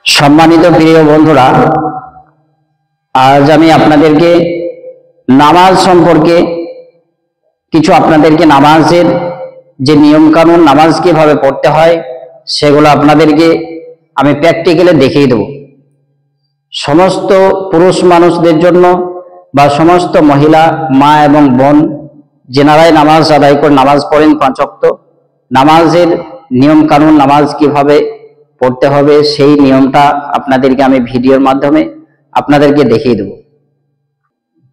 সম্মানিত প্রিয় বন্ধুরা, আজ আমি আপনাদেরকে নামাজ সম্পর্কে কিছু নামাজের যে নিয়ম কানুন, নামাজ কিভাবে পড়তে হয় সেগুলো আপনাদেরকে আমি প্র্যাকটিক্যালি দেখিয়ে দেব। সমস্ত পুরুষ মানুষদের জন্য বা সমস্ত মহিলা মা এবং বোন যেনারাই নামাজ আদায় করে নামাজ পড়েন 5 ওয়াক্ত, নামাজের নিয়ম কানুন, নামাজ কিভাবে পড়তে হবে সেই নিয়মটা আপনাদেরকে আমি ভিডিওর মাধ্যমে আপনাদেরকে দেখিয়ে দেব।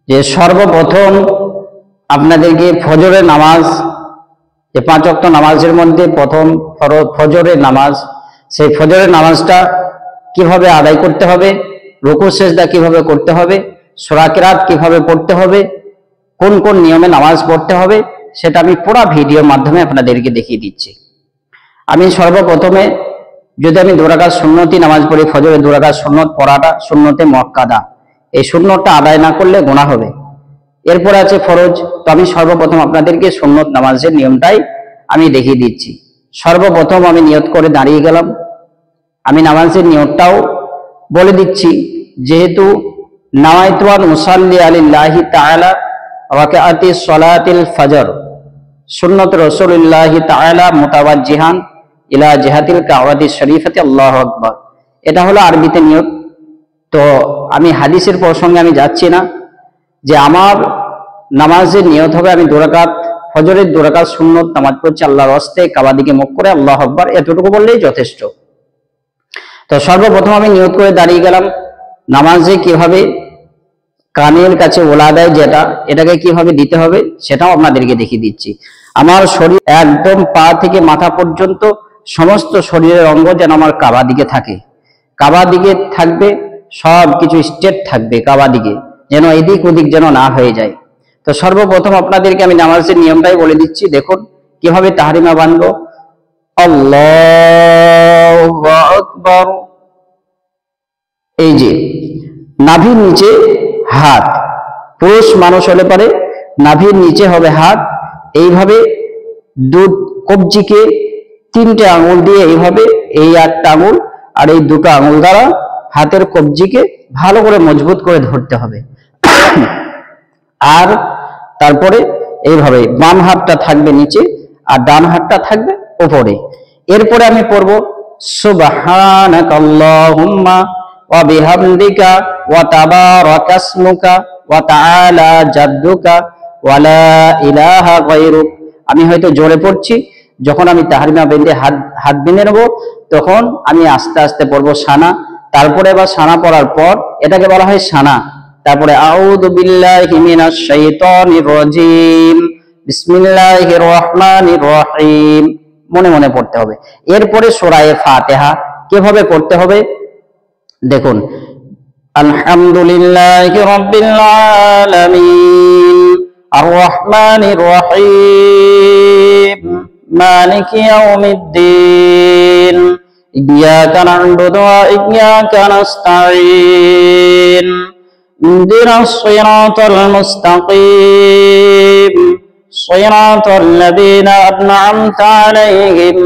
যে সর্বপ্রথম আপনাদেরকে ফজরের নামাজ, যে 5 ওয়াক্ত নামাজের মধ্যে প্রথম ফজরের নামাজ, সেই ফজরের নামাজটা কিভাবে আদায় করতে হবে, রুকু সেজদা কিভাবে করতে হবে, সূরা কিরাত কিভাবে পড়তে হবে, কোন কোন নিয়মে নামাজ পড়তে হবে, সেটা আমি পুরো ভিডিওর মাধ্যমে আপনাদেরকে দেখিয়ে দিচ্ছি। আমি সর্বপ্রথমে যদি আমি 2 রাকাত সুন্নতি নামাজ পড়ি, ফজরের 2 রাকাত সুন্নত পড়াটা সুন্নতে মুআক্কাদা, এই সুন্নতটা আদায় না করলে গুনাহ হবে। এরপর আছে ফরজ। তো আমি সর্বপ্রথম আপনাদেরকে সুন্নত নামাজের নিয়মটাই আমি দেখিয়ে দিচ্ছি। সর্বপ্রথম আমি নিয়ত করে দাঁড়িয়ে গেলাম। আমি নামাজের নিয়তটাও বলে দিচ্ছি, যেহেতু নাওয়াইতু আন উসাল্লি আলিল্লাহি তাআলা রাকাআতি সালাতিল ফজর সুন্নত রাসূলুল্লাহি তাআলা মুতাওয়াজ্জিহান ইলা জিহাতিল কাবাতি শরীফাতি আল্লাহু আকবার, এটা হলো আরবিতে নিয়ত। তো আমি হাদিসের প্রসঙ্গে আমি যাচ্ছি না, যে আমার নামাজের নিয়ত হবে আমি 2 রাকাত ফজরের 2 রাকাত সুন্নত নামাজ পড়ছি আল্লাহর হস্তে, কাবা দিকে মুখ করে আল্লাহু আকবার, এতটুকু বললেই যথেষ্ট। তো সর্বপ্রথম আমি নিয়ত করে দাঁড়িয়ে গেলাম। নামাজে কিভাবে কানের কাছে ওলা দেয়, যেটা এটাকে কিভাবে দিতে হবে সেটাও আপনাদেরকে দেখিয়ে দিচ্ছি। আমার শরীর একদম পা থেকে মাথা পর্যন্ত সমস্ত শরীরের অঙ্গ যেন আমার কাবা দিকে থাকে, কাবা দিকে থাকবে, সব কিছু স্ট্রেট থাকবে কাবা দিকে, যেন এদিক ওদিক যেন না হয়ে যায়। তো সর্বপ্রথম আপনাদেরকে আমি নামাজের নিয়মটাই বলে দিচ্ছি। দেখুন কিভাবে তাহরিমা বাঁধবো। আল্লাহু আকবার, এই যে নাভির নিচে হাত, পুরুষ মানুষ হলে পারে নাভির নিচে হবে হাত, এইভাবে কবজিকে 3টে আঙুল দিয়ে এইভাবে, এই 1টা আঙুল আর এই 2টো আঙুল দ্বারা হাতের কবজিকে ভালো করে মজবুত করে ধরতে হবে। আর তারপরে এইভাবে বাম হাতটা থাকবে নিচে আর ডান হাতটা থাকবে উপরে। এরপরে আমি পড়ব সুবহানাকাল্লাহুম্মা ওয়া বিহামদিকা ওয়া তাবারাকা ইসমুকা ওয়া তাআলা জাদ্দুকা ওয়া লা ইলাহা গায়রুক। আমি হয়তো জোরে পড়ছি, যখন আমি তাহরিমা বেঁধে হাত বেঁধে নেব তখন আমি আস্তে আস্তে পড়বো সানা। তারপরে আবার সানা পড়ার পর এটাকে বলা হয় সানা। তারপরে আউযু বিল্লাহি মিনাশ শাইতানির রাজিম, বিসমিল্লাহির রহমানির রহিম মনে মনে পড়তে হবে। এরপরে সূরা ফাতিহা কিভাবে পড়তে হবে দেখুন। আলহামদুলিল্লাহি রাব্বিল আলামিন আর রহমানির রহিম মালিকি ইয়াউমিদ্দিন ইয়্যাকা না'বুদু ওয়া ইয়্যাকা নাস্তাঈন ইহদিনাস সিরাতাল মুস্তাকিম সিরাতাল লাযীনা আন'আমতা আলাইহিম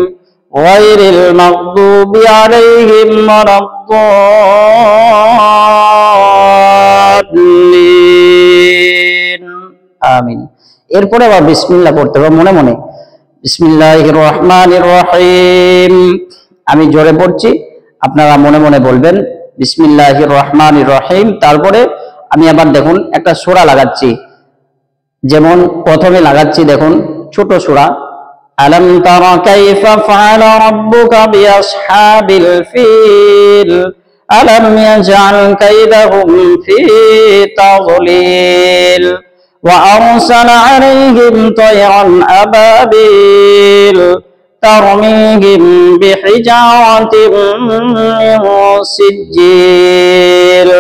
গায়রিল মাগদুবি আলাইহিম ওয়ালাদ-দাল্লিন, আমিন। এরপরে আবার বিসমিল্লাহ পড়তে হবে মনে মনে। বিসমিল্লাহির রহমানির রহিম, আমি জোরে পড়ছি, আপনারা মনে মনে বলবেন বিসমিল্লাহির রহমানির রহিম। তারপরে আমি আবার দেখুন একটা সূরা লাগাচ্ছি, যেমন প্রথমে লাগাচ্ছি দেখুন ছোট সূরা, আলাম তারা কাইফা ফাআলা রাব্বুকা বিআসহাবিল ফিল আলাম ইয়াজআল কাইদাহুম ফি তাযলিল ওয়া আরসালা আলাইহিম তায়রান আবাবিল তারমিহিম বিহিজারাতিন মিন সিজ্জিল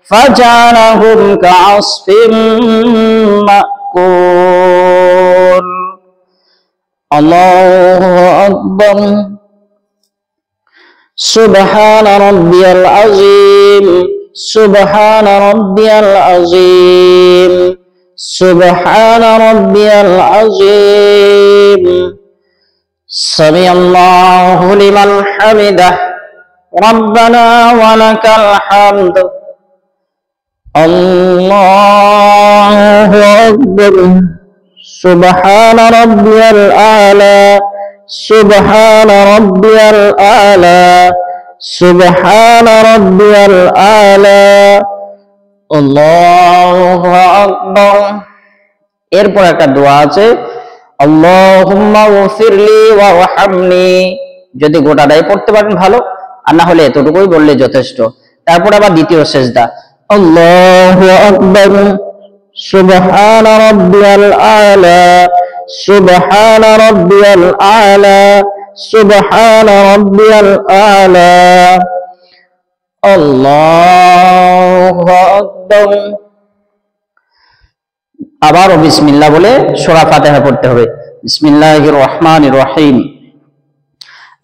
ফাজালাহুম কাআসফিন মাকুল। আল্লাহু আকবার। সুবহান রাব্বিয়াল আযীম, সুবহান রাব্বিয়াল আযীম, সুবহান রাব্বিয়াল আযীম। সামিআল্লাহু লিমান হামিদাহ ربنا ولك الحمد الله أكبر سبحان ربي الأعلى سبحان ربي الأعلى سبحان ربي الأعلى الله أكبر এরপর একটা দোয়া আছে আল্লাহুম্মা গফিরলি ওয়ারহামনি যদি গোটাটাই পড়তে পারেন ভালো আর না হলে এতটুকুই বললে যথেষ্ট তারপর আবার দ্বিতীয় সিজদা আল্লাহু আকবার সুবহান রাব্বিয়াল আ'লা সুবহান রাব্বিয়াল আ'লা সুবহান রাব্বিয়াল আ'লা আল্লাহু আকবার আবারও বিসমিল্লাহ বলে সূরা ফাতিহা পড়তে হবে বিসমিল্লাহির রহমানির রহিম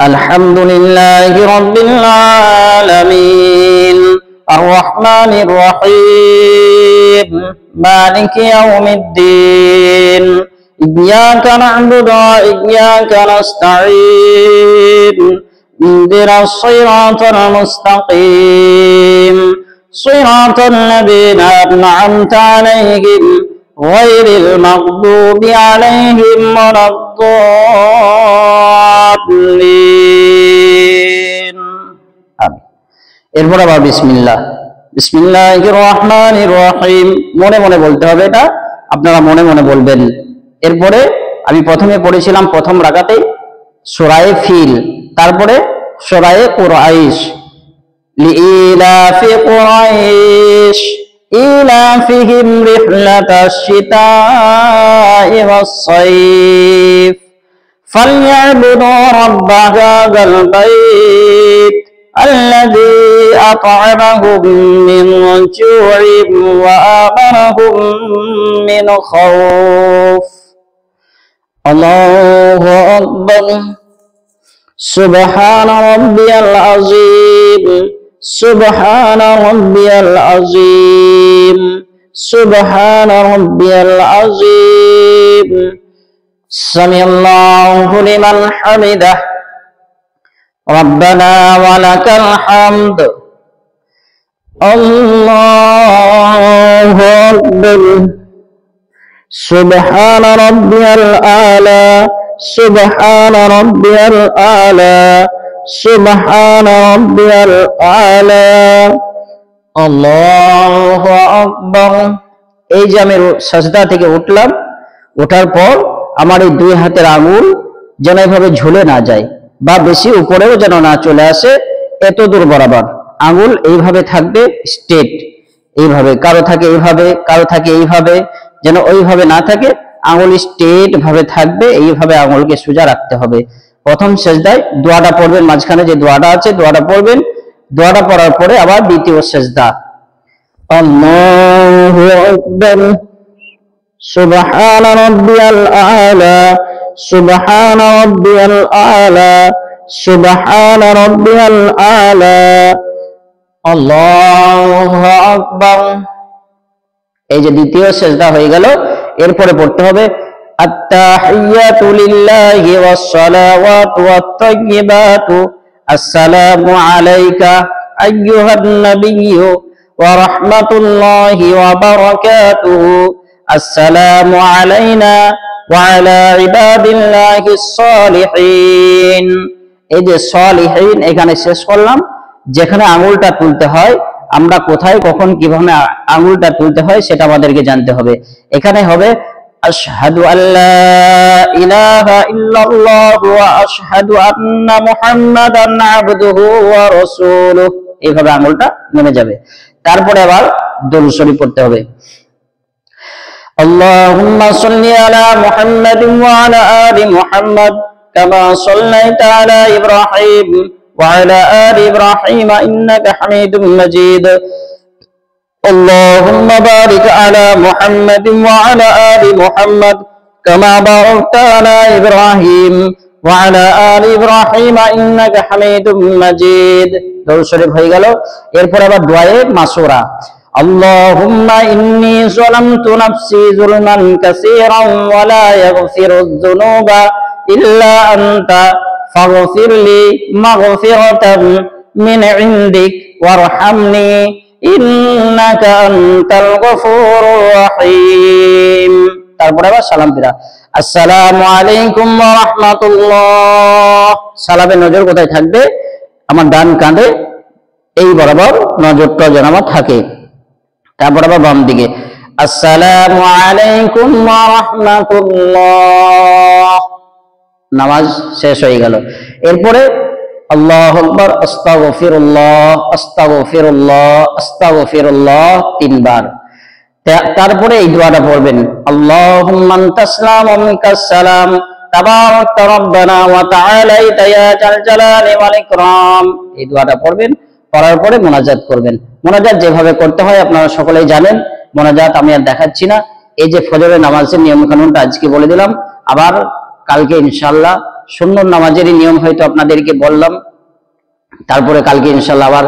আলহামদুলিল্লাহি রাব্বিল আলামিন আর রহমানির রহিম মালিকি ইয়াউমিদ্দিন ইয়্যাকা না'বুদু ওয়া ইয়্যাকা নাস্তাঈন ইহদিনাস সিরাতাল মুস্তাকিম সিরাতাল লাযীনা আন'আমতা আলাইহিম غير المغضوب عليهم ولا الضالين এরপর আবার বিসমিল্লাহ বিসমিল্লাহির রহমানির রহিম মনে মনে বলতে হবে এটা আপনারা মনে মনে বলবেন এরপরে আমি প্রথমে পড়েছিলাম প্রথম রাকাতে সূরা ফিল তারপরে সূরা কুরাইশ লিইলাফি কুরাইশ إيلافهم رحلة الشتاء والصيف فليعبدوا رب هذا البيت الذي أطعمهم من جوع وآمنهم من خوف الله أكبر سبحان ربي العظيم سبحان ربي العظيم سبحان ربي العظيم سمع الله لمن حمده ربنا ولك الحمد الله أكبر سبحان ربي الأعلى سبحان ربي الأعلى سبحان ربي الأعلى الله أكبر এই যে আমি সাজদা থেকে উঠলাম ওঠার পর আমার এই দুই হাতের আঙ্গুল যেন এইভাবে ঝুলে না যায় বা বেশি উপরেও যেন না চলে আসে এত দূর বরাবর আঙ্গুল এইভাবে থাকবে স্ট্রেট এইভাবে কারো থাকে এইভাবে কারো থাকে এইভাবে যেন ওইভাবে না থাকে আঙ্গুল স্ট্রেট ভাবে থাকবে এইভাবে আঙ্গুলকে সোজা রাখতে হবে প্রথম সিজদায় দোয়াটা পড়বেন মাঝখানে যে দোয়াটা আছে দোয়াটা পড়বেন দোয়াটা পড়ার পরে আবার দ্বিতীয় সিজদা আল্লাহু আকবার সুবহান রাব্বিয়াল আ'লা সুবহান রাব্বিয়াল আ'লা সুবহান রাব্বিয়াল আ'লা আল্লাহু আকবার এই যে দ্বিতীয় সিজদা হয়ে গেল এরপরে পড়তে হবে التحيات لله والصلوات والطيبات السلام عليك أيها النبي ورحمة الله وبركاته السلام علينا وعلى عباد الله الصالحين এই যে সলিহিন এখানে শেষ করলাম যেখানে আঙ্গুলটা তুলতে হয় আমরা কোথায় কখন কিভাবে আঙ্গুলটা তুলতে হয় সেটা আমাদেরকে জানতে হবে এখানে হবে আশহাদু আল্লা ইলাহা ইল্লাল্লাহু ওয়া আশহাদু আন্না মুহাম্মাদান আবদুহু ওয়া রাসূলুহু এইভাবে আঙ্গুলটা নেমে যাবে তারপরে আবার দরুদ শরীফ পড়তে হবে আল্লাহুম্মা সাল্লি আলা মুহাম্মাদিন ওয়া আলা আলি মুহাম্মাদ কামা সাল্লাইতা আলা ইব্রাহিম ওয়া আলা আলি ইব্রাহিম ইন্নাকা হামিদুম মাজিদ اللهم بارك على محمد وعلى آل محمد كما باركت على إبراهيم وعلى آل إبراهيم إنك حميد مجيد দরুদ শরীফ হয়ে গেল এরপর আবার দুআয়ে মাসুরা اللهم إني ظلمت نفسي ظلما كثيرا ولا يغفر الذنوب إلا أنت فاغفر لي مغفرة من عندك وارحمني إنك أنت الغفور الرحيم তারপরে আবার সালাম ফিরা আসসালামু আলাইকুম ওয়া রাহমাতুল্লাহ সালামের নজর কোথায় থাকবে আমার ডান কাঁধে এই বরাবর নজরটা যেন আমার থাকে তারপর আবার বাম দিকে আসসালামু আলাইকুম ওয়া রাহমাতুল্লাহ নামাজ শেষ হয়ে গেল এরপরে আল্লাহু আকবার আস্তাগফিরুল্লাহ আস্তাগফিরুল্লাহ আস্তাগফিরুল্লাহ তিনবার তারপরে এই দোয়াটা পড়বেন আল্লাহুম্মা আনতাস সালাম ওয়া মিনকাস সালাম তাবারাকতা রাব্বানা ওয়া তাআলাইতা ইয়া জাল জালালি ওয়াল ইকরাম এই দোয়াটা পড়বেন পড়ার পরে মোনাজাত করবেন মোনাজাত যেভাবে করতে হয় আপনারা সকলেই জানেন মোনাজাত আমি আর দেখাচ্ছি না এই যে ফজরের নামাজের নিয়ম কানুনটা আজকে বলে দিলাম আবার কালকে ইনশাআল্লাহ সুন্নত নামাজেরই নিয়ম হয়তো আপনাদেরকে বললাম তারপরে কালকে ইনশাআল্লাহ আবার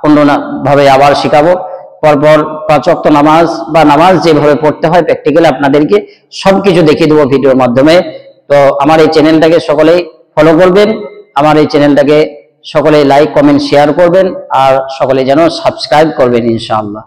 অন্যভাবে আবার শেখাবো পরপর 5 ওয়াক্ত নামাজ বা নামাজ যেভাবে পড়তে হয় প্র্যাকটিক্যালি আপনাদেরকে সবকিছু দেখিয়ে দেবো ভিডিওর মাধ্যমে তো আমার এই চ্যানেলটাকে সকলেই ফলো করবেন আমার এই চ্যানেলটাকে সকলেই লাইক কমেন্ট শেয়ার করবেন আর সকলে যেন সাবস্ক্রাইব করবেন ইনশাআল্লাহ